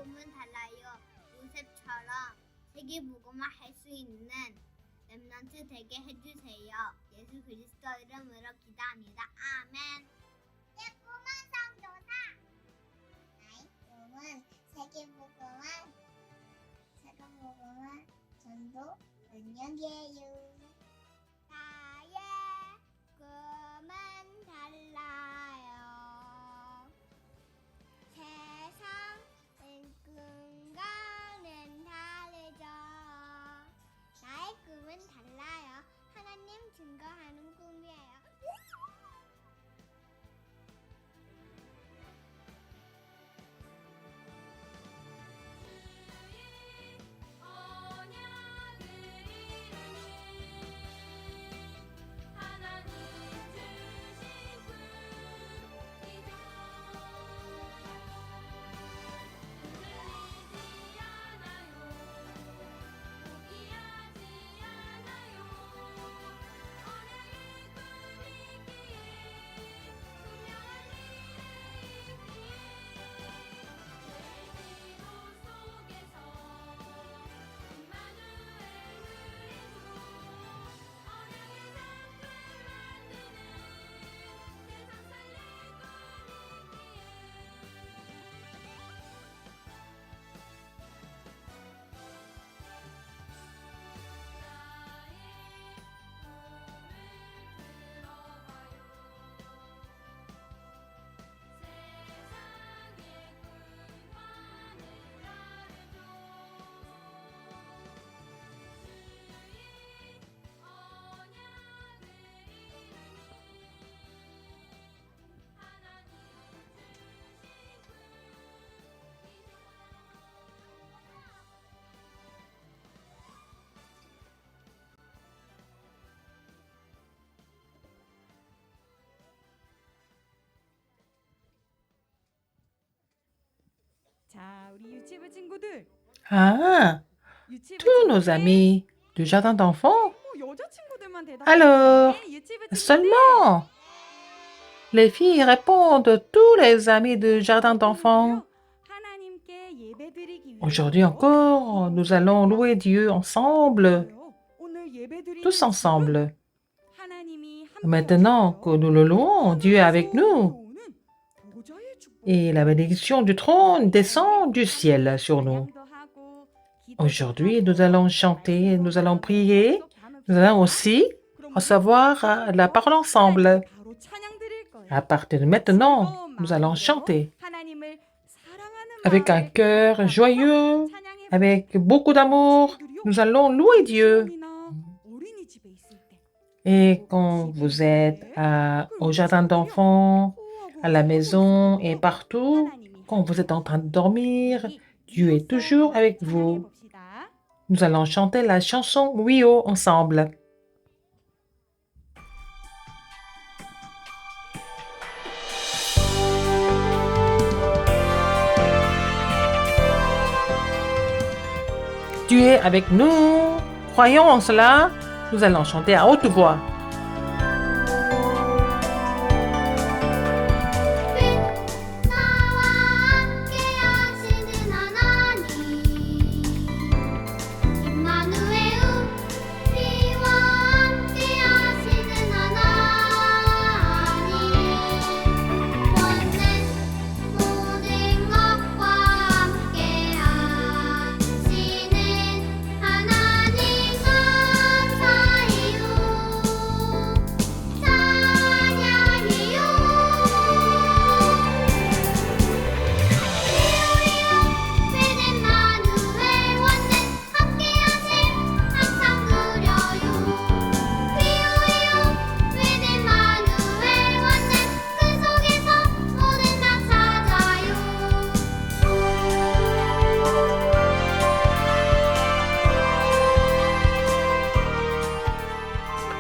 꿈은 달라요. 요셉처럼 세계복음화 할 수 있는 렘넌트 되게 해주세요. 예수 그리스도 이름으로 기도합니다. 아멘. 내 꿈은 선교사. 나의 꿈은 세계복음화 전도 능력이에요. 나의 꿈은 달라요. 세상의 꿈과는 다르죠. 나의 꿈은 달라요. 하나님 증거하는 꿈이에요. 자, 우리 유치부 친구들. Ah, 유치부 tous nos 친구들. amis du jardin d'enfants. 여자 친구들만 Alors, 대답해. 유치부 친구들. seulement les filles répondent, tous les amis du jardin d'enfants. 하나님께 예배드리기 Aujourd'hui 위해서 encore, nous allons louer Dieu ensemble, 오늘 예배드리는 tous ensemble. 하나님이 Maintenant que nous le louons, Dieu est avec nous. Et la bénédiction du trône descend du ciel sur nous. Aujourd'hui, nous allons chanter, nous allons prier, nous allons aussi recevoir la parole ensemble. À partir de maintenant, nous allons chanter avec un cœur joyeux, avec beaucoup d'amour. Nous allons louer Dieu. Et quand vous êtes au jardin d'enfants, à la maison et partout, quand vous êtes en train de dormir, Dieu est toujours avec vous. Nous allons chanter la chanson Oui-Oh ensemble. Dieu est avec nous. Croyons en cela. Nous allons chanter à haute voix.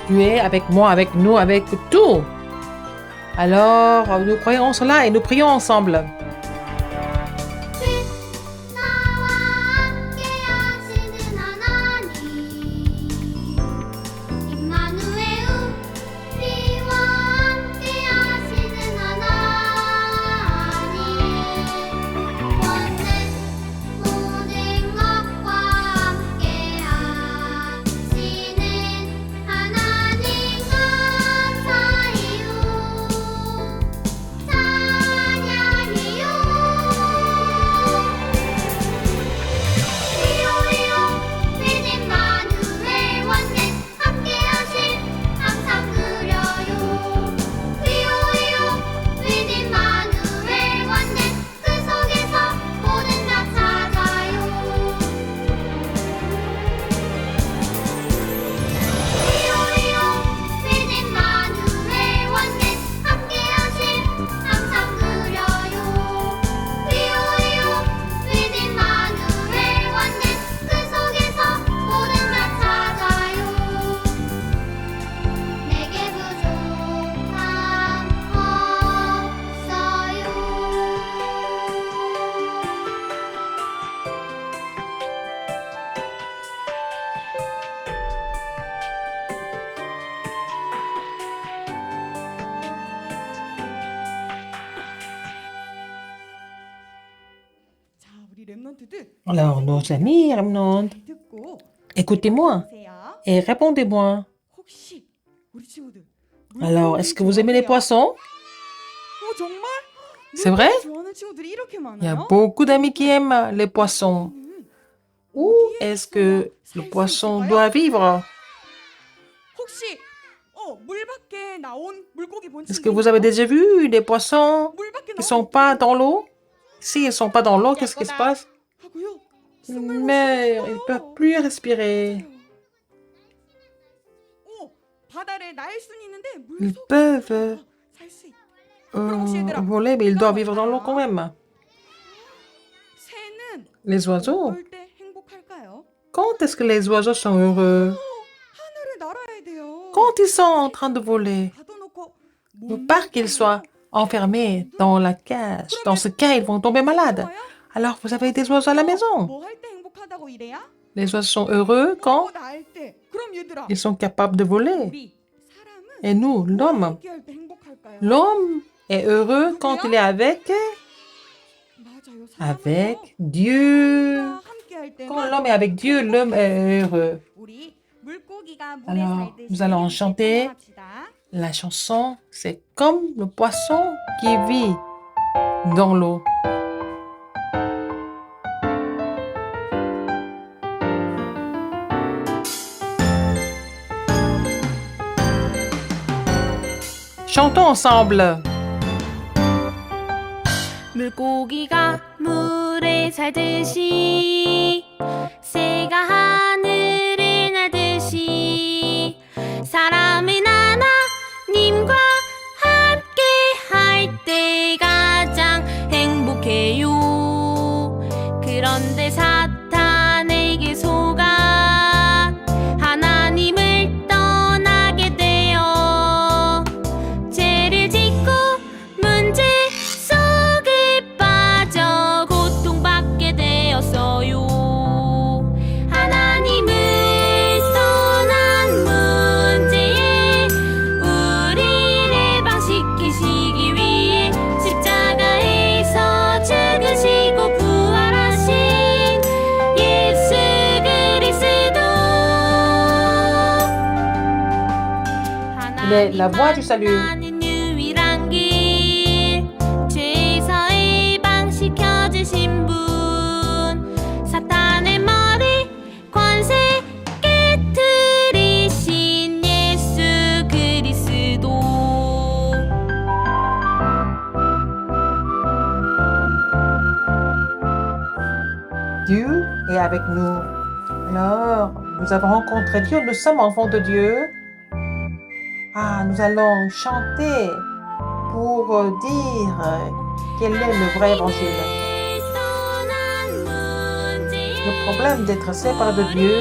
Tu es avec moi, avec nous, avec tout. Alors, nous croyons en cela et nous prions ensemble. Alors, nos amis, Ramnon, 잘 듣고 écoutez-moi 보세요. et répondez-moi. 혹시 우리 친구들 Alors, est-ce que vous aimez les poissons? 정말? C'est vrai? 좋아하는 친구들이 이렇게 Il y a 많아요? beaucoup d'amis qui aiment les poissons. Où est-ce que le poisson doit vivre? 혹시 물 밖에 나온 물고기 본 Est-ce 친구 que vous avez déjà vu des poissons 물 밖에 qui 나온 sont pas dans l'eau? S'ils ne sont pas dans l'eau, qu'est-ce qui se passe? 하고요. Ils meurent, ils ne peuvent plus respirer. 바다를 날 수는 있는데 Ils 물속에 peuvent 살수 있다. voler, mais ils doivent vivre dans l'eau quand même. 새는 Les oiseaux, 어떨 때 행복할까요? quand est-ce que les oiseaux sont heureux? 하늘을 날아야 돼요. Quand ils sont en train de voler. 가둬놓고 Ne pas qu'ils soient enfermés dans la cage. Dans ce cas, ils vont tomber malades. Alors, vous avez des oiseaux à la maison. 뭐할 때 행복하다고 이래야? Les oiseaux sont heureux quand 날 때. 그럼 얘들아. ils sont capables de voler. 우리 사람은 Et nous, l'homme, 함께할 때 행복할까요? l'homme est heureux quand il est avec 맞아요. Dieu. 함께할 때는 Quand l'homme est avec Dieu, l'homme est heureux. 우리 물고기가 물에 Alors, 살듯이 nous allons 함께 chanter. 찬양합시다. La chanson, c'est comme le poisson qui vit dans l'eau. Chantons ensemble. 물고기가 물에 살듯이 새가 하늘을 날듯이 사람은 하나님과 함께 할 때 가장 행복해요. 그런데 사탄에게 속아 하나님을 떠나게 되어 죄를 짓고 문제 속에 빠져 고통받게 되었어요. 하나님을 떠난 문제에 우리를 해방시키시기 위해 십자가에서 죽으시고 부활하신 예수 그리스도. Il est la voie du salut. 하나님 유일한 길 죄에서 해방시켜 주신 분 사탄의 머리 권세 깨뜨리신 예수 그리스도. Dieu est avec nous. Alors, nous avons rencontré Dieu, nous sommes enfants de Dieu. Ah, nous allons chanter pour dire quel est le vrai évangile. Le problème d'être séparé de Dieu,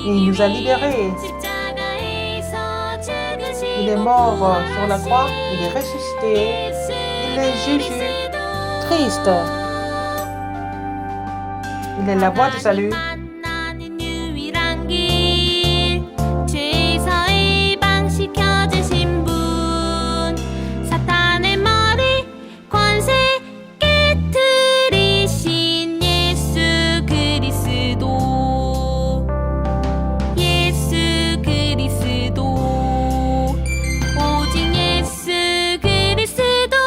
il nous a libérés. Il est mort sur la croix, il est ressuscité, il est Jésus, triste. Il est la voie du salut. 만나는 유일한 길 죄에서 해방시켜 주신 분 사탄의 머리 권세 깨뜨리신 예수 그리스도. 예수 그리스도 오직 예수 그리스도.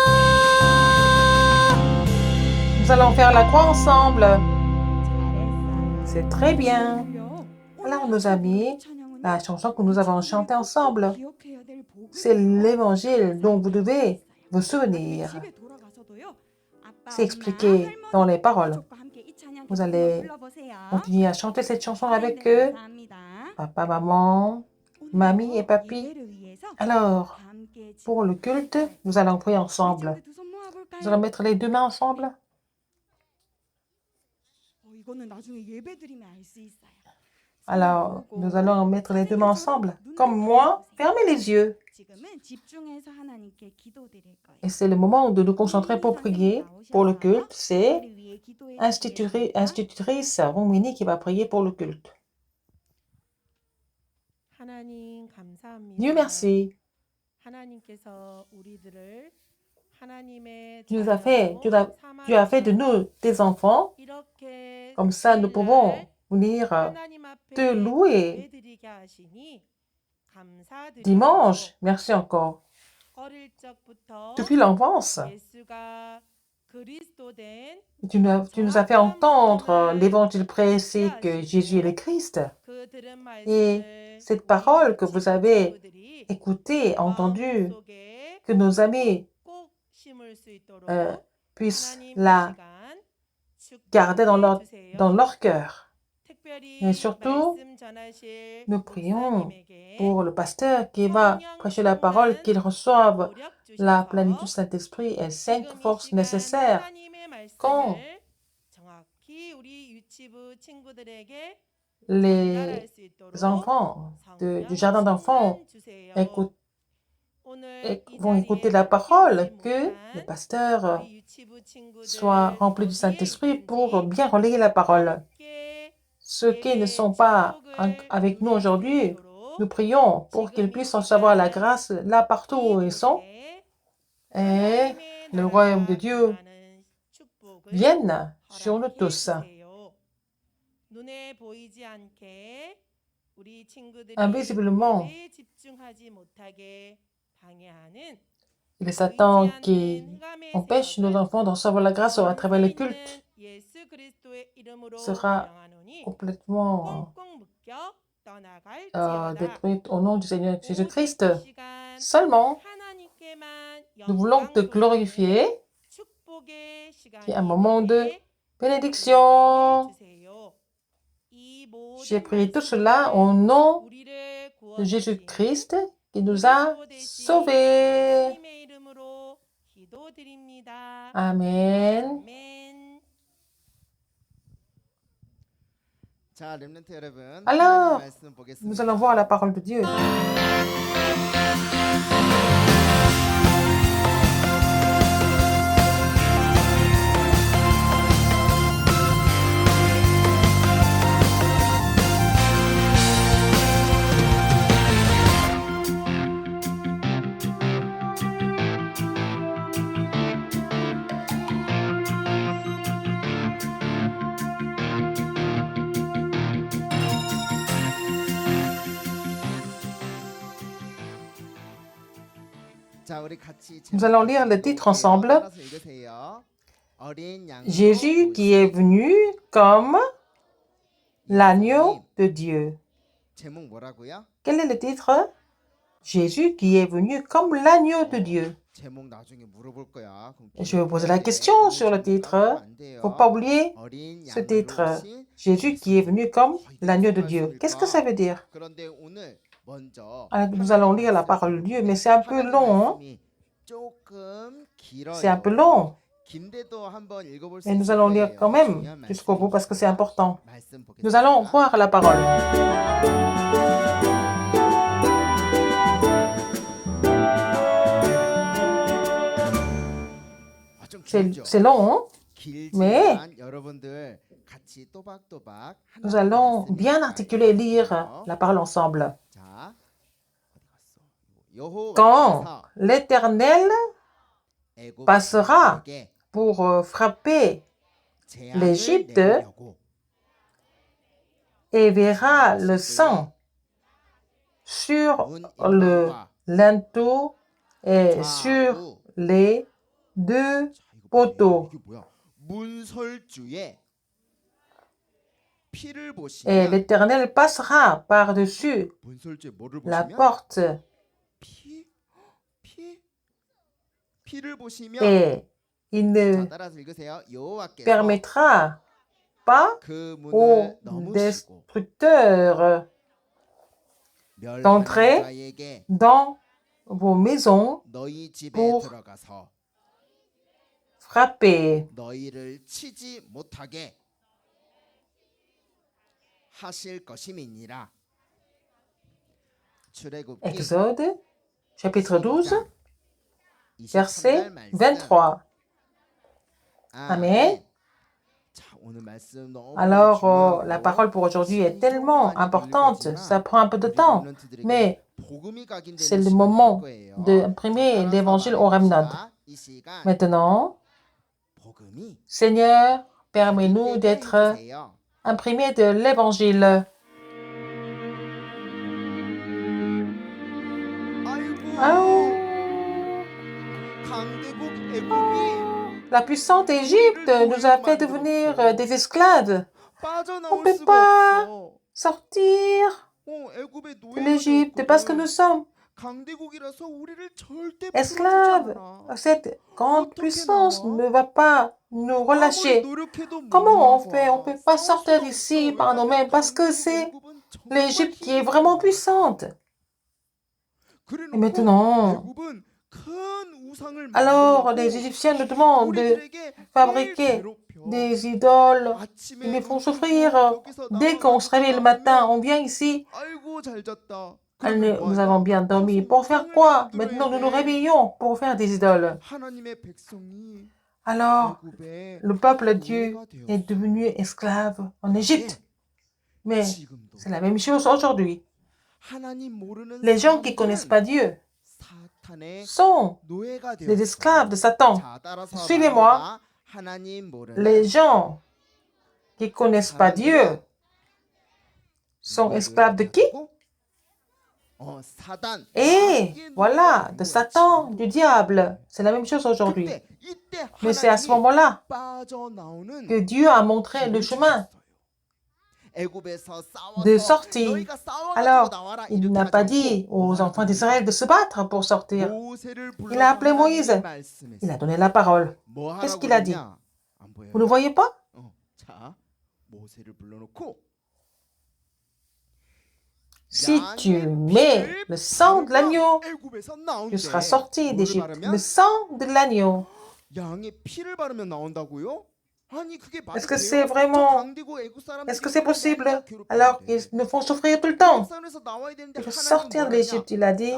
Nous allons faire la croix ensemble. C'est très bien. Alors, nos amis, la chanson que nous avons chantée ensemble, c'est l'évangile dont vous devez vous souvenir. C'est expliqué dans les paroles. Vous allez continuer à chanter cette chanson avec eux, papa, maman, mamie et papy. Alors, pour le culte, nous allons prier ensemble. Nous allons mettre les deux mains ensemble. 이거는 나중에 예배 드리면 알 수 있어요. Alors, nous allons mettre les deux mains ensemble. Comme moi, fermez les yeux. 지금은 집중해서 하나님께 기도드릴 거예요. Et c'est le moment de nous concentrer pour prier. Pour le culte, c'est 우리 위해 기도해 institutrice Romini qui va prier pour le culte. 하나님 감사합니다. Dieu merci. 하나님께서 우리들을 Tu as fait de nous tes enfants. Comme ça, nous pouvons venir te louer dimanche. Merci encore. Depuis l'enfance, tu nous as fait entendre l'évangile précis que Jésus est le Christ. Et cette parole que vous avez écoutée, entendue, que nos amis puissent la garder dans leur cœur. Et surtout, nous prions pour le pasteur qui va prêcher la parole, qu'il reçoive la plénitude du Saint-Esprit et 5 forces nécessaires. Quand les enfants du jardin d'enfants vont écouter la parole, que le pasteur soit rempli du Saint-Esprit pour bien relayer la parole. Ceux qui ne sont pas avec nous aujourd'hui, nous prions pour qu'ils puissent recevoir la grâce là partout où ils sont. Et le royaume de Dieu vienne sur nous tous. Invisiblement, il est Satan qui empêche nos enfants de recevoir la grâce à travers le culte. Sera complètement détruite au nom du Seigneur Jésus-Christ. Seulement, nous voulons te glorifier. Il y a un moment de bénédiction. J'ai prié tout cela au nom de Jésus-Christ qui nous a sauvés. Amen. Alors, nous allons voir la parole de Dieu. Nous allons lire le titre ensemble. Jésus qui est venu comme l'agneau de Dieu. Quel est le titre? Jésus qui est venu comme l'agneau de Dieu. Je vais poser la question sur le titre. Il ne faut pas oublier ce titre. Jésus qui est venu comme l'agneau de Dieu. Qu'est-ce que ça veut dire? Alors, nous allons lire la parole de Dieu, mais c'est un peu long. C'est un peu long. Mais nous allons lire quand même jusqu'au bout parce que c'est important. Nous allons voir la parole. C'est long, mais nous allons bien articuler et lire la parole ensemble. Quand l'Éternel passera pour frapper l'Égypte et verra le sang sur le linteau et sur les 2 poteaux. Et l'Éternel passera par-dessus la porte et il ne permettra pas aux destructeurs d'entrer dans vos maisons pour frapper. Exode, chapitre 12, verset 23. Amen. Alors, la parole pour aujourd'hui est tellement importante, ça prend un peu de temps, mais c'est le moment d'imprimer l'évangile au remnant. Maintenant, Seigneur, permets-nous d'être imprimés de l'Évangile. Oh, la puissante Égypte nous a fait devenir des esclaves. On ne peut pas sortir de l'Égypte parce que nous sommes esclaves. Cette grande puissance ne va pas nous relâcher. Comment on fait? On ne peut pas sortir d'ici par nous-mêmes parce que c'est l'Égypte qui est vraiment puissante. Et maintenant, alors les Égyptiens nous demandent de fabriquer des idoles. Ils nous font souffrir. Dès qu'on se réveille le matin, on vient ici. Nous avons bien dormi. Pour faire quoi? Maintenant, nous nous réveillons pour faire des idoles. Alors, le peuple de Dieu est devenu esclave en Égypte. Mais c'est la même chose aujourd'hui. Les gens qui ne connaissent pas Dieu sont des esclaves de Satan. Suivez-moi. Les gens qui ne connaissent pas Dieu sont esclaves de qui? Et voilà, de Satan, du diable. C'est la même chose aujourd'hui. Mais c'est à ce moment-là que Dieu a montré le chemin de sortie. Alors, il n'a pas dit aux enfants d'Israël de se battre pour sortir. Il a appelé Moïse. Il a donné la parole. Qu'est-ce qu'il a dit? Vous ne voyez pas? Si tu mets le sang de l'agneau, tu seras sorti d'Égypte. Le sang de l'agneau. Est-ce que c'est vraiment... Est-ce que c'est possible? Alors qu'ils nous font souffrir tout le temps. Il faut sortir de l'Égypte, il a dit.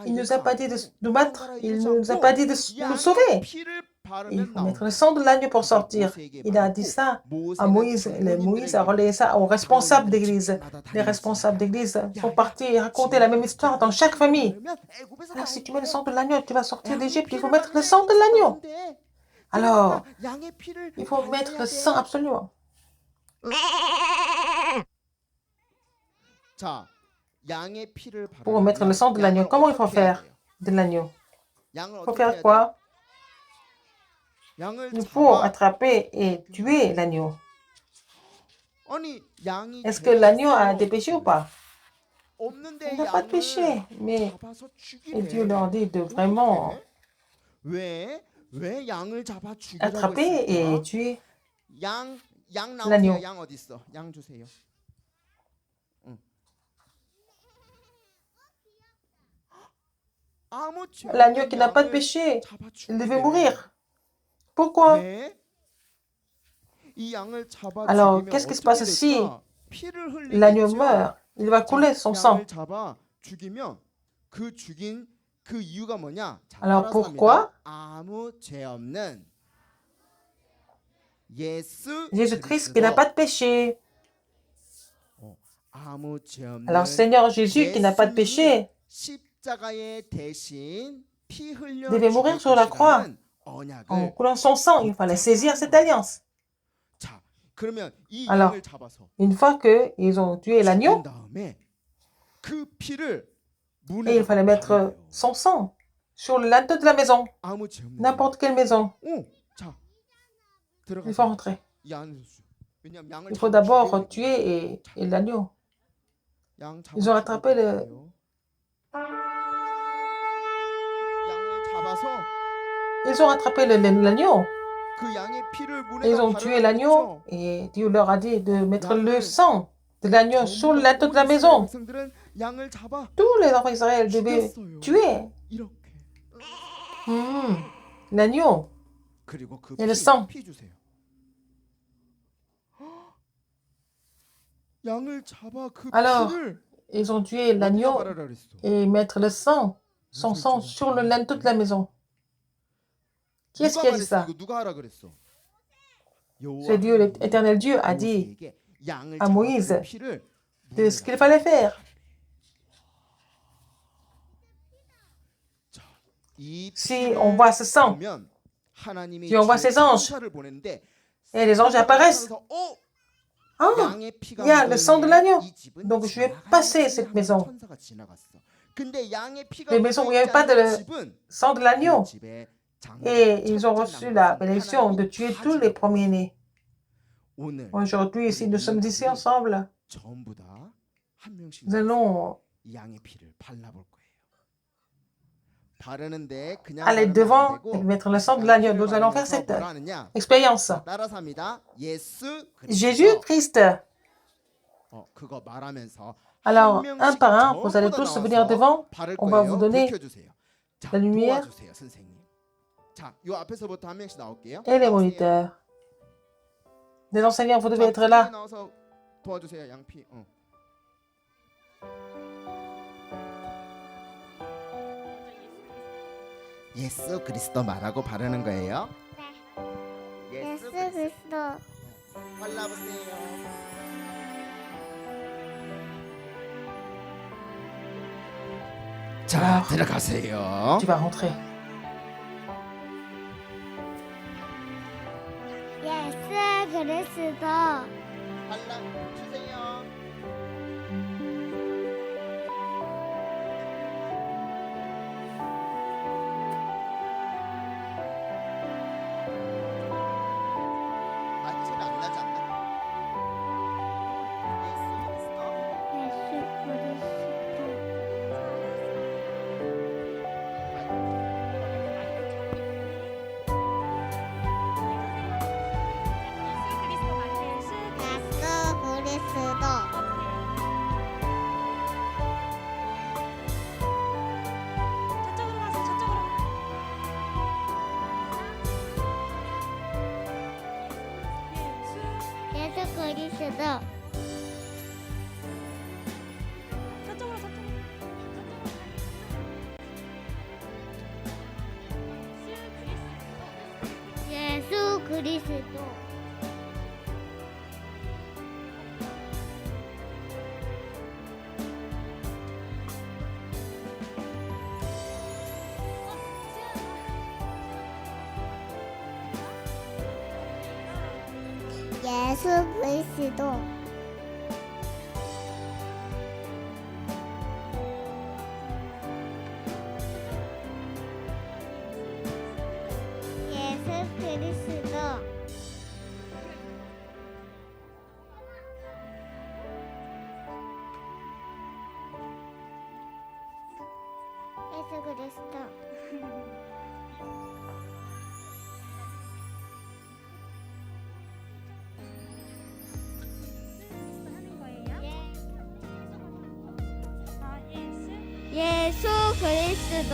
Il ne nous a pas dit de nous battre. Il ne nous a pas dit de nous sauver. Il faut mettre le sang de l'agneau pour sortir. Il a dit ça à Moïse. Moïse a relayé ça aux responsables d'église. Les responsables d'église sont partis raconter la même histoire dans chaque famille. Alors, si tu mets le sang de l'agneau, tu vas sortir d'Égypte. Il faut mettre le sang de l'agneau. Alors, il faut mettre le sang absolument. Pour mettre le sang de l'agneau, comment il faut faire de l'agneau? Il faut faire quoi? Il faut attraper et tuer l'agneau. Est-ce que l'agneau a des péchés ou pas? Il n'a pas de péché, mais Dieu leur dit de vraiment attraper et tuer l'agneau. L'agneau qui n'a pas de péché, il devait mourir. Pourquoi? Alors, qu'est-ce qui se passe si l'agneau meurt? Il va couler son sang. Alors, pourquoi? Jésus-Christ qui n'a pas de péché. Alors, Seigneur Jésus qui n'a pas de péché devait mourir sur la croix. En coulant son sang, il fallait saisir cette alliance. Alors, une fois qu'ils ont tué l'agneau, et il fallait mettre son sang sur le linteau de la maison, n'importe quelle maison. Il faut rentrer. Il faut d'abord tuer et l'agneau. Ils ont attrapé l'agneau. Ils ont tué l'agneau et Dieu leur a dit de mettre le sang de l'agneau sur le linteau de la maison. Tous les enfants d'Israël devaient tuer l'agneau et le sang. Alors, ils ont tué l'agneau et mettre le sang, son sang sur le linteau de la maison. Qui est-ce qui a dit ça? C'est Dieu, l'éternel Dieu, a dit à Moïse de ce qu'il fallait faire. Si on voit ce sang, si on voit ces anges, et les anges apparaissent, ah, il y a le sang de l'agneau. Donc je vais passer cette maison. Les maisons où il n'y avait pas de sang de l'agneau. Et ils ont reçu la bénédiction de tuer tous les premiers-nés. Aujourd'hui, si nous sommes ici ensemble, nous allons aller devant et mettre le sang de l'agneau. Nous allons faire cette expérience. Jésus-Christ. Alors, un par un, vous allez tous venir devant. On va vous donner la lumière et les moniteurs. Les enseignants, vous devez être là. 예수 그리스도 말하고 바르는 거예요. 예수 그리스도. 발라보세요. 자, 들어가세요. Tu vas rentrer. 예수 그리스도. 발라주세요. 소리 안 나지 않나? 예수 그리스도. 예수 그리스도. 저쪽으로 가서 저쪽으로. 예수 그리스도. 저쪽으로 저쪽으로. 예수 그리스도. 예수 그리스도. 예수 그리스도. 예수 그리스도. 하는 거예요? 예수 그리스도.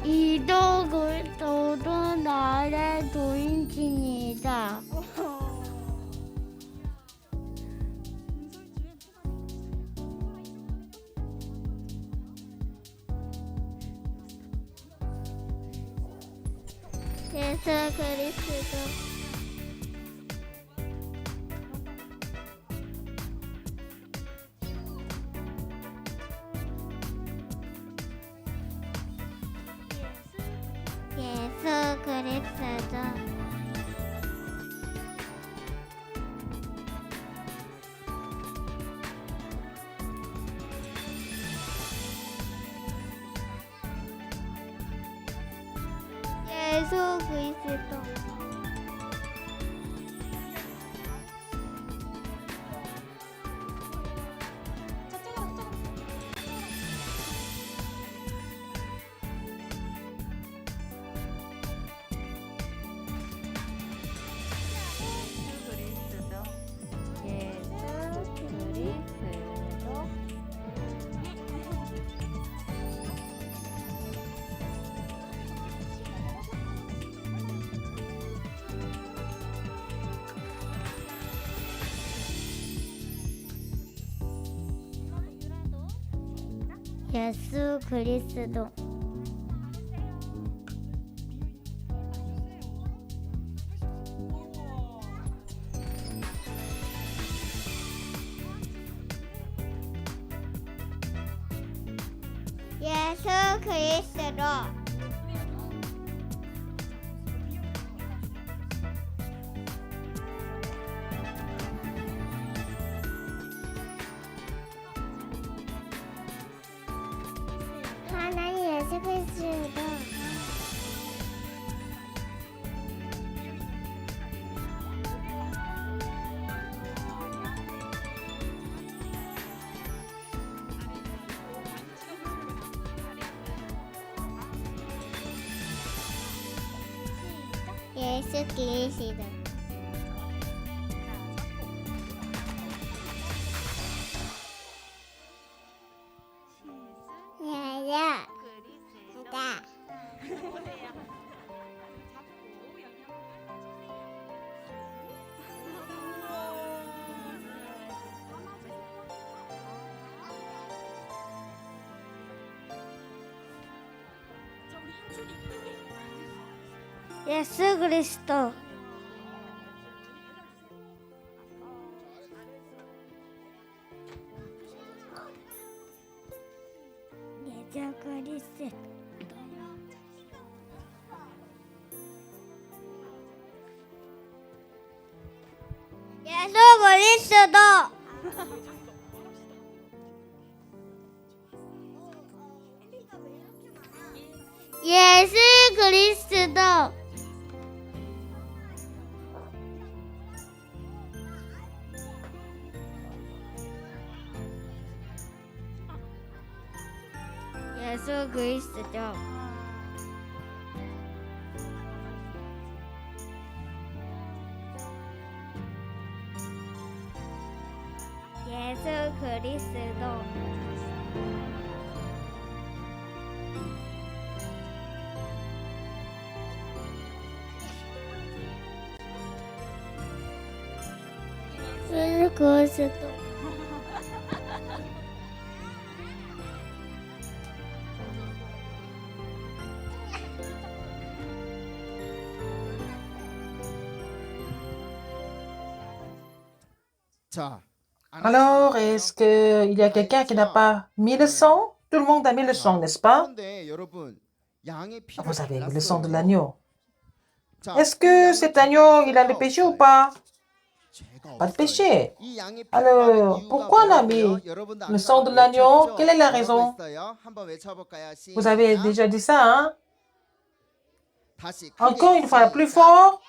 이도 그리스도 나의 도인입니다. 예수 그리스도. 예수 그리스도. 예수 그리스도. 예수 그리스도. 예수 그리스도 하나님 예수 그리스도 예수 그리스도 야야 나 예수 그리스도 예수 그리스도 예수 그리스도 예수 그리스도 예수 그리스도 예수 그리스도 예수 그리스도 자, Alors, est-ce qu'il y a quelqu'un qui n'a pas mis le sang? Tout le monde a mis le sang, n'est-ce pas? 그런데 여러분, 양의 피를 Vous avez mis le sang de 발랐어요. l'agneau. 자, Est-ce 이 que 양의 cet agneau, il a le 죄가 péché ou 없어요. pas? 죄가 Pas de 없어요. péché. 이 양의 피를 Alors, 바른 이유가 pourquoi on a 뭐라고요? mis 여러분도 le sang de 아까 l'agneau? 외쳤죠? Quelle est la 뭐라고 raison? 했어요? 한번 외쳐볼까요? Vous avez 시작. déjà dit ça, hein? 다시 크게 Encore une fois, plus 시작. fort.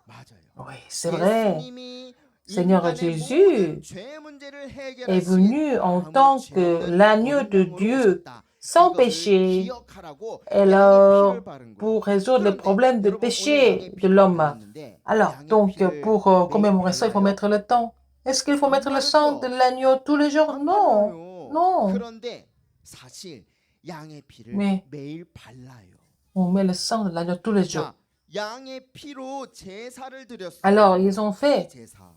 맞아요. Oui, c'est vrai. 예수님이 Seigneur 인간의 Jésus 모든 죄 문제를 est 해결하신 venu en 아무 tant 죄 que 없는 l'agneau de 어린양으로 Dieu 오셨다. sans 이거를 péché. 기억하라고 Et 양의 alors, 피를 바른 거예요. pour résoudre le 그런데 problème de 여러분, 오늘 péché 양의 de 피를 l'homme. 발랐는데 Alors, 양의 donc, 피를 pour 매일 commémorer ça, il faut 발라요? mettre le temps. Est-ce qu'il faut 안 mettre le sang de 바르죠. l'agneau tous les jours? 안 Non, 발라요. non. 그런데 사실 양의 피를 Mais- 매일 발라요. On met le sang de l'agneau tous les jours. 자, 양의 피로 제사를 드렸어요. Alors, ils ont fait 제사.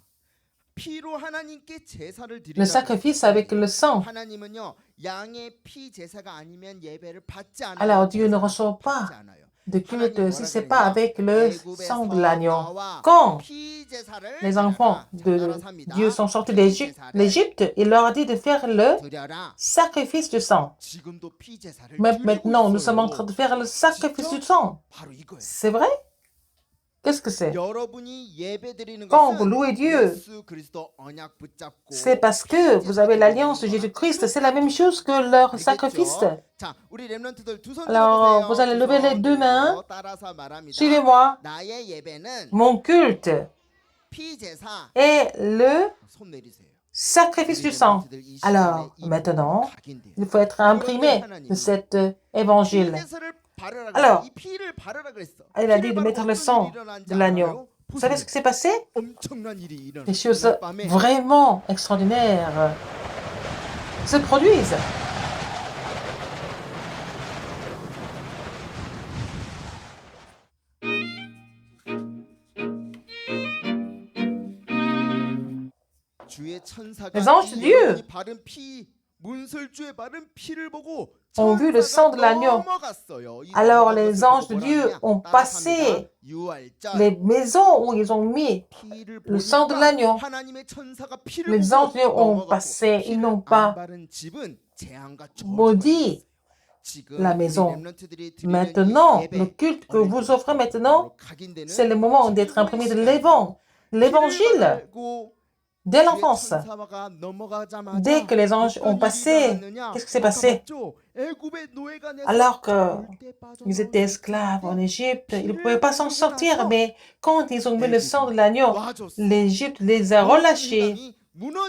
피로 하나님께 제사를 le 드리라고 sacrifice 했어요. avec le sang. 하나님은요, 양의 피 제사가 아니면 예배를 받지 않아요. Alors, Dieu ne 제사를 reçoit 받지 pas 않아요. de culte si ce n'est pas 뭐라 avec 그러냐? le 애굽에서 sang de l'agneau. 나와 Quand 피 제사를 les enfants 드려라. 자, de 따라서 합니다. Dieu sont sortis 피 d'Égypte, 제사를 l'Égypte, il leur a dit de faire le 드려라. sacrifice du sang. 지금도 피 제사를 Mais 드리고 maintenant, nous 있어요. sommes en train de faire le sacrifice du sang. 바로 이거예요. C'est vrai? Qu'est-ce que c'est? 여러분이 예배드리는 Quand vous 것은 louez Dieu, 예수 그리스도 언약 붙잡고 c'est parce que vous avez l'alliance de Jésus-Christ. C'est la même chose que leur sacrifice. 자, 우리 렘넌트들 두 손 Alors, 들어보세요. vous allez 두 lever les 손 deux mains. 들고 따라서 말합니다. Suivez-moi. 나의 예배는 Mon culte 피 제사. est le 손 내리세요. sacrifice du sang. Alors, maintenant, il faut être imprimé de cet évangile. Alors, 이 피를 바르라 그랬어. il a dit de 피를 mettre le 바르고 sang 어떤 일이 일어난지 de l'agneau. 알아요? Vous savez ce qui s'est passé? 엄청난 일이 일어났어요. Des choses 그날 밤에 vraiment extraordinaires se produisent. 주의 천사가 Les anges de 이 Dieu 여러분이 바른 피 문설주의 바른 피를 보고 ont vu le sang de l'agneau. 넘어갔어요. 이 Alors 넘어간 les 것을 anges 보고 de 뭐라 Dieu 하느냐? ont 따라합니다. passé 유월절. les maisons où ils ont mis 피를 le sang de 보니까 l'agneau. 하나님의 천사가 피를 Les 보고 anges de Dieu ont 넘어갔고 passé, ils 피를 n'ont 안 pas 바른 집은 재앙과 maudit 저주가 지금 la 우리 maison. 렘넌트들이 드리는 이 Maintenant, 예배, le culte que vous 어린이집 offrez maintenant, 각인되는 c'est le moment d'être imprimé de l'évangile, dès l'enfance. Dès que les anges ont passé, qu'est-ce qui s'est passé? Alors qu'ils étaient esclaves en Égypte, ils ne pouvaient pas s'en sortir, mais quand ils ont mis le sang de l'agneau, l'Égypte les a relâchés.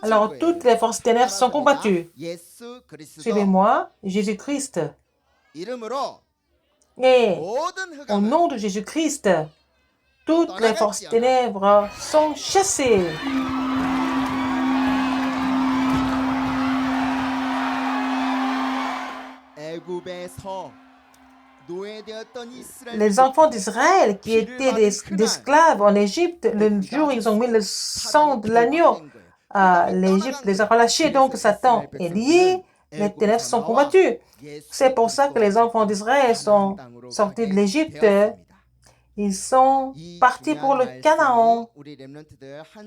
Alors toutes les forces ténèbres sont combattues. Suivez-moi, Jésus-Christ. Et au nom de Jésus-Christ, toutes les forces ténèbres sont chassées. Les enfants d'Israël qui étaient des esclaves en Égypte, le jour où ils ont mis le sang de l'agneau, l'Égypte les a relâchés, donc Satan est lié, les ténèbres sont combattues. C'est pour ça que les enfants d'Israël sont sortis de l'Égypte. Ils sont partis pour le Canaan.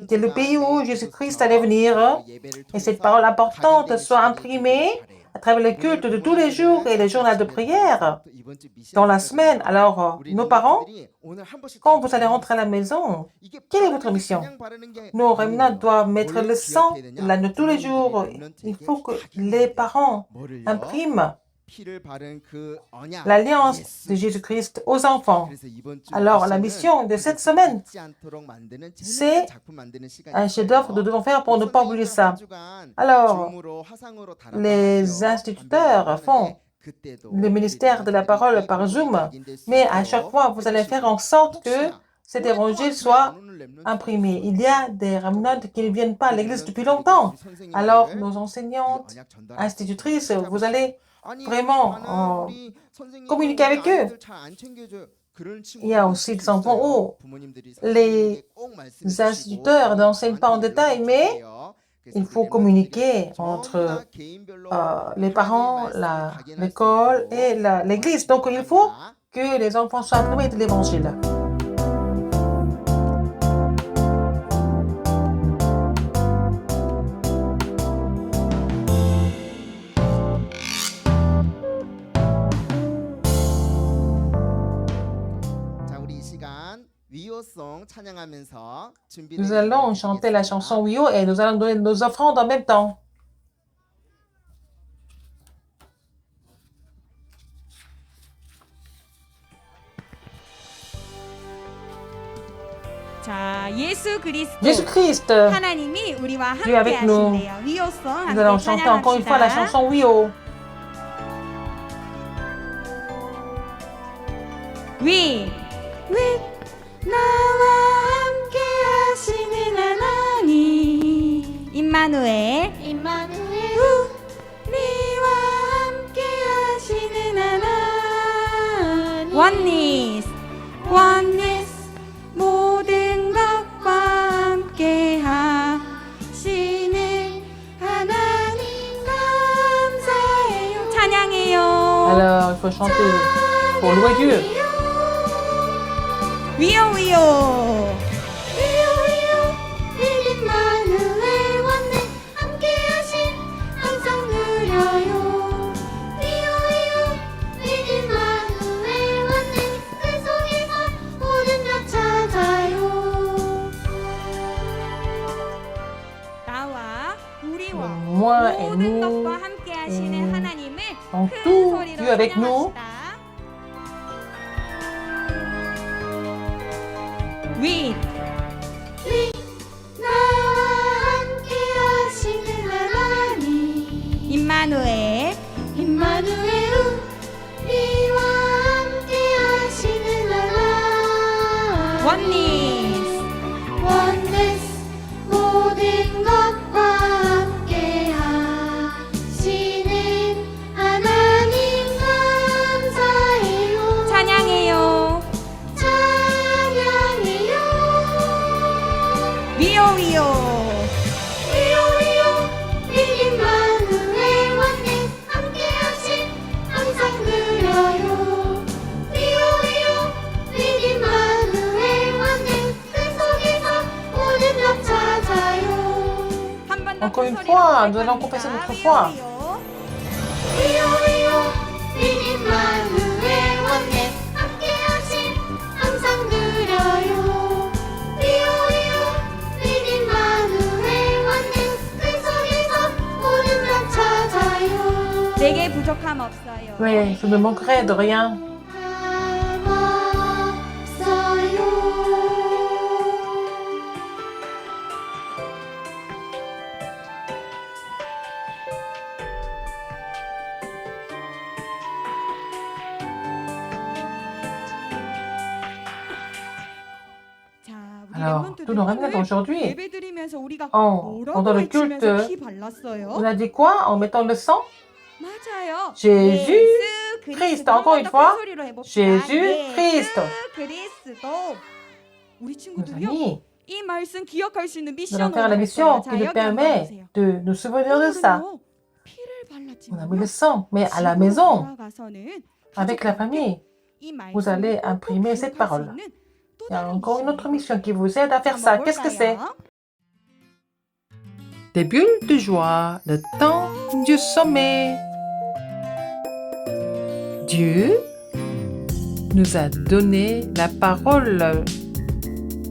C'était le pays où Jésus-Christ allait venir. Et cette parole importante soit imprimée à travers le culte de tous les jours et les journaux de prière dans la semaine. Alors, nos parents, quand vous allez rentrer à la maison, quelle est votre mission? Nos remnants doivent mettre le sang l'agneau tous les jours. Il faut que les parents impriment l'alliance de Jésus-Christ aux enfants. Alors, la mission de cette semaine, c'est un chef-d'œuvre que nous devons faire pour ne pas oublier ça. Alors, les instituteurs font le ministère de la parole par Zoom, mais à chaque fois, vous allez faire en sorte que cet évangile soit imprimé. Il y a des remnants qui ne viennent pas à l'église depuis longtemps. Alors, nos enseignantes, institutrices, vous allez vraiment communiquer avec eux. Il y a aussi des enfants où les instituteurs n'enseignent pas en détail, mais il faut communiquer entre les parents, l'école et l'église. Donc, il faut que les enfants soient imprimés de l'évangile. Nous allons chanter la chanson Wio et nous allons donner nos offrandes en même temps. 자, 예수 그리스도 Jésus-Christ, 하나님이 우리와 함께 Dieu avec nous. 하신대요. 위오송 Nous allons 함께 chanter encore une fois la 찬양합시다. chanson Wio. 위 나와 함께 하시는 하나님 임마누엘 임마누엘 우리와 함께 하시는 하나님 원리스 모든 것과 함께 하시는 하나님 감사해요 찬양해요 Alors, il faut chanter pour louer Dieu. 위요 임마누엘 원내 함께하신 항상 누려요 위요 임마누엘 원내 그 속에서 모든 것 찾아요 나와 우리와 Moi et 모든 nous, 것과 함께 하시는 하나님을 en 큰 tout, 소리로 Dieu avec nous. 찬양합시다. 위 나와 함께하시는 하나님 임마누엘 임마누엘 우리와 함께하시는 하나님 원리스 원네스 모든 것과 함께 하시는 하나님 감사해요 찬양해요 찬양해요 위요 위요 임마누엘 Encore une fois, nous allons confesser notre foi. 이마누엘 원네 함께하신 항상 누려요 이마누엘 원네 그 속에서 우린 다 찾아요 내게 부족함 없어요. Oui, je ne manquerai de rien. 자, 우리 Alors, tous nos 랩런트들 remnants aujourd'hui, 예배드리면서 우리가 pendant le 외치면서 culte, 피 발랐어요? on a dit quoi en mettant le sang? 맞아요. Jésus 예수 Christ. 그리스도. Encore une fois. 큰 소리로 해봅시다. Jésus Christ. 예수 그리스도. 우리 Nos 친구들이요. amis, 이 말씀 기억할 수 있는 nous allons 미션을 faire la mission qui nous permet de nous souvenir de ça. 피를 On a mis 발랐지만 le sang, mais à la maison, avec la famille, vous allez imprimer cette parole. Il y a encore une autre mission qui vous aide à faire ça. Qu'est-ce que c'est? Des bulles de joie, le temps du sommet. Dieu nous a donné la parole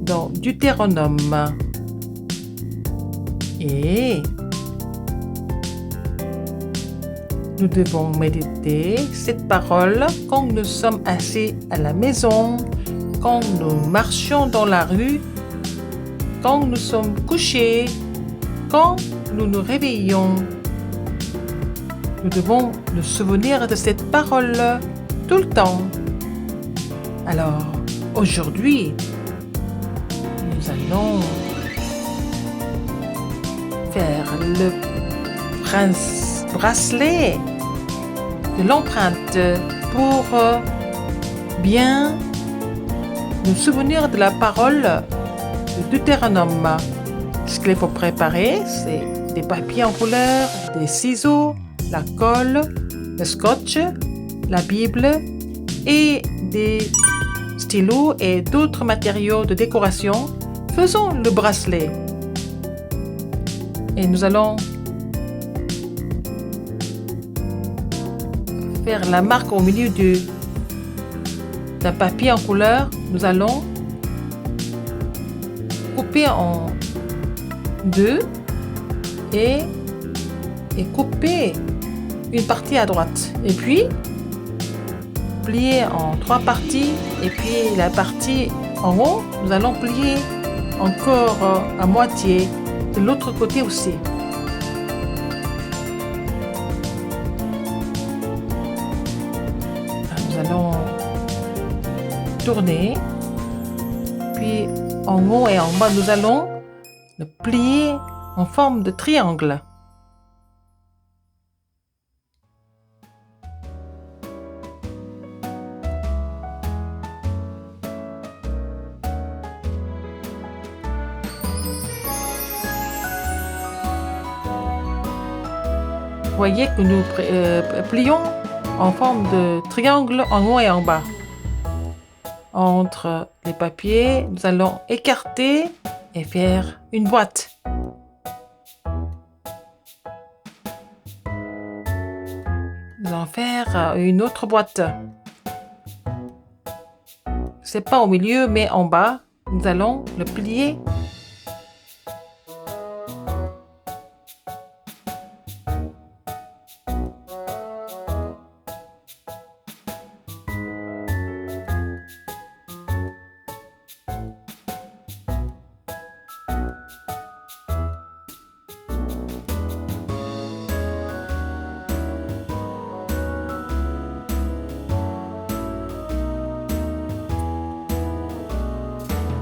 dans Deutéronome. Et nous devons méditer cette parole quand nous sommes assis à la maison, quand nous marchions dans la rue, quand nous sommes couchés, quand nous nous réveillons. Nous devons nous souvenir de cette parole tout le temps. Alors, aujourd'hui, nous allons faire le bracelet de l'empreinte pour bien nous souvenir de la parole de Deutéronome. Ce qu'il faut préparer, c'est des papiers en couleur, des ciseaux, la colle, le scotch, la Bible et des stylos et d'autres matériaux de décoration. Faisons le bracelet. Et nous allons faire la marque au milieu d'un papier en couleur. Nous allons couper en deux et couper une partie à droite. Et puis, plier en trois parties. Et puis, la partie en haut, nous allons plier encore à moitié. De l'autre côté aussi. Nous allons tourner. Puis, en haut et en bas, nous allons le plier en forme de triangle. Vous voyez que nous plions en forme de triangle en haut et en bas. Entre les papiers, nous allons écarter et faire une boîte. Nous allons faire une autre boîte. C'est pas au milieu, mais en bas. Nous allons le plier.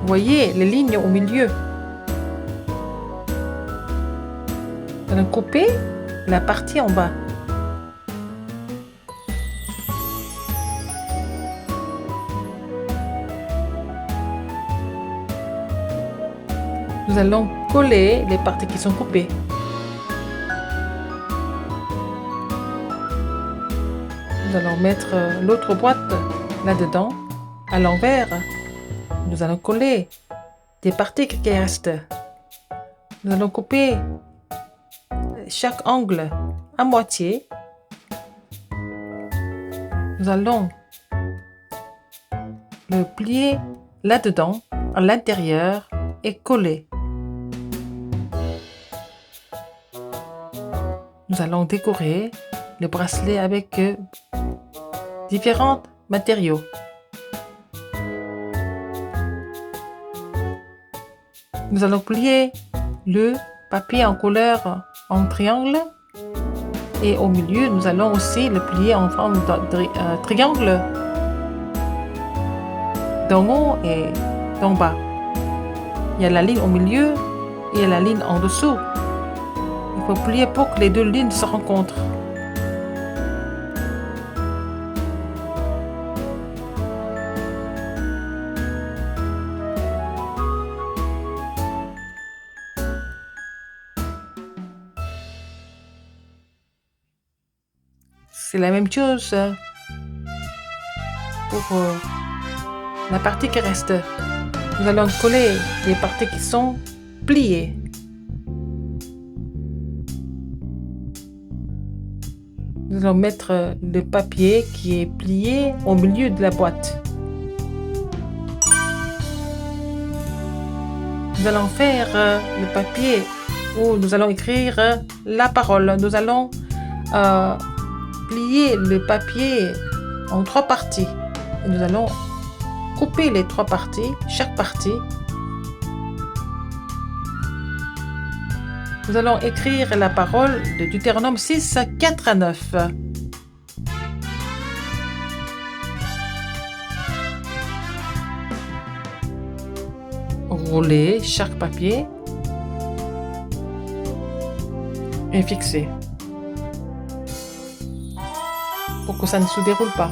Vous voyez les lignes au milieu. Nous allons couper la partie en bas. Nous allons coller les parties qui sont coupées. Nous allons mettre l'autre boîte là-dedans, à l'envers. Nous allons coller des parties qui restent. Nous allons couper chaque angle à moitié. Nous allons le plier là-dedans, à l'intérieur, et coller. Nous allons décorer le bracelet avec différents matériaux. Nous allons plier le papier en couleur en triangle et au milieu, nous allons aussi le plier en forme de triangle d'en haut et d'en bas. Il y a la ligne au milieu et il y a la ligne en dessous. Il faut plier pour que les deux lignes se rencontrent. C'est la même chose pour la partie qui reste. Nous allons coller les parties qui sont pliées. Nous allons mettre le papier qui est plié au milieu de la boîte. Nous allons faire le papier où nous allons écrire la parole. Nous allons plier le papier en 3 parties. Et nous allons couper les 3 parties, chaque partie. Nous allons écrire la parole de Deutéronome 6, 4 à 9. Rouler chaque papier et fixer pour que ça ne se déroule pas.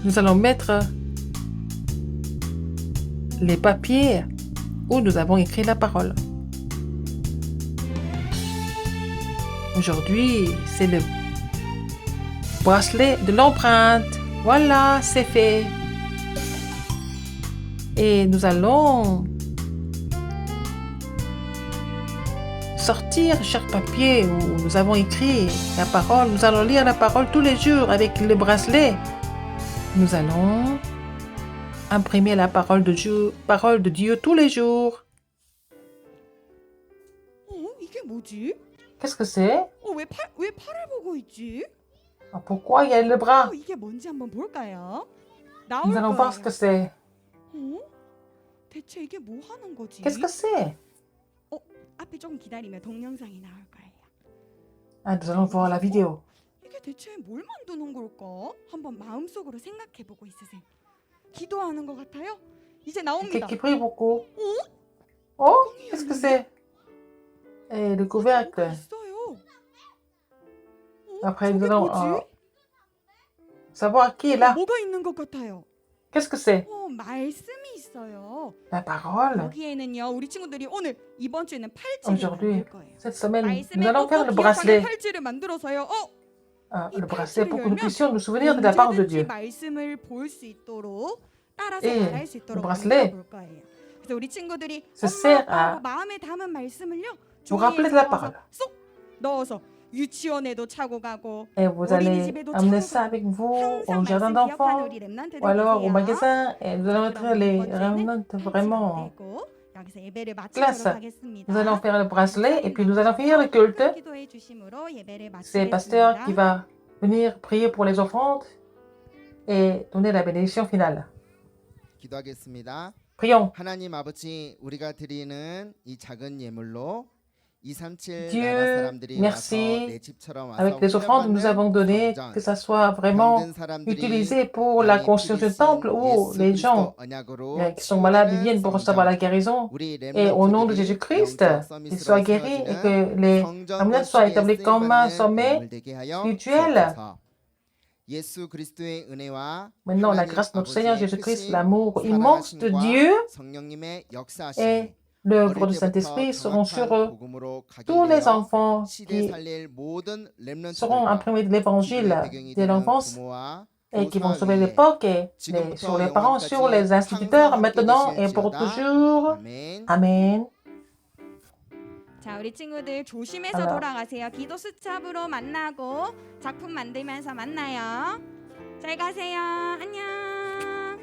Nous allons mettre les papiers où nous avons écrit la parole. Aujourd'hui, c'est le bracelet de l'empreinte. Voilà, c'est fait. Et nous allons sortir chaque papier où nous avons écrit la parole. Nous allons lire la parole tous les jours avec le bracelet. Nous allons imprimer la parole de Dieu tous les jours. 이게 뭐지? Qu'est-ce que c'est? 왜 팔을 보고 있지? Pourquoi il y a le bras? 이게 뭔지 한번 볼까요? Nous allons voir ce que c'est. 대체 이게 뭐 하는 거지? Qu'est-ce que c'est? 앞에 조금 기다리면 동영상이 나올 거예요. Nous allons voir la vidéo. 이게 대체 뭘 만드는 걸까? 한번 마음속으로 생각해보고 있으세요. 기도하는 것 같아요? 이제 나옵니다. Qui prie beaucoup. Oh, qu'est-ce que c'est? Et le couvercle. 있어요. Après, 저게 nous allons 뭐지? savoir qui est là. 뭐가 있는 것 같아요? Qu'est-ce que c'est? 말씀이 있어요. La parole. 여기에는요, 우리 친구들이 오늘 이번 주에는 팔찌를 Aujourd'hui, 만들 거예요. cette semaine, 말씀에 nous allons faire le 꼭꼭 bracelet. 기억하는 팔찌를 만들어서요. Le bracelet pour que nous puissions nous souvenir de la part de 언제든지 Dieu. 말씀을 볼 수 있도록 따라서 Et 말할 수 있도록 le bracelet 만들어 볼 거예요. 그래서 우리 친구들이 se 엄마 sert 아빠하고 à 마음에 담은 말씀을요, vous rappeler de la 종이에 parole. 적어서 쏙 넣어서 유치원에도 차고 가고 Et vous allez 어린이집에도 amener 차고 ça avec vous 항상 au jardin 말씀 기억하는 d'enfants 우리 랩런트들 ou alors au 계세요. magasin et nous allons 자, mettre 그럼 les 이번 주에는 remnants 팔찌 vraiment. 만들고 여기서 예배를 Classe. 마치도록 하겠습니다. Nous allons faire le bracelet et puis nous allons finir le culte. 기도해 주심으로 예배를 C'est le pasteur qui 마치겠습니다. va venir prier pour les offrandes et donner la bénédiction finale. 기도하겠습니다. Prions. 하나님 아버지, 우리가 드리는 이 작은 예물로 237 Dieu, 나라 사람들이 merci. 와서 내 집처럼 와서 Avec les offrandes que nous avons données, que ça soit vraiment 병든 사람들이 utilisé pour la construction du temple où les gens qui sont malades viennent pour recevoir la guérison. Et au nom de Jésus-Christ, qu'ils soient guéris et que les remnants soient établis comme un sommet spirituel. Maintenant, la grâce de notre Seigneur Jésus-Christ, l'amour immense de Dieu et l'œuvre du Saint-Esprit seront sur eux. Tous les enfants qui seront imprimés de l'évangile dès l'enfance et qui vont 교사 sauver 위에 l'époque et 지금부터 sur les parents, sur les 영원까지 instituteurs, 항상 maintenant 함께 et pour 계실지어다. toujours. 아멘. Amen. 자, 우리 친구들 조심해서 알아. 돌아가세요. 기도 수첩으로 만나고 작품 만들면서 만나요. 잘 가세요. 안녕.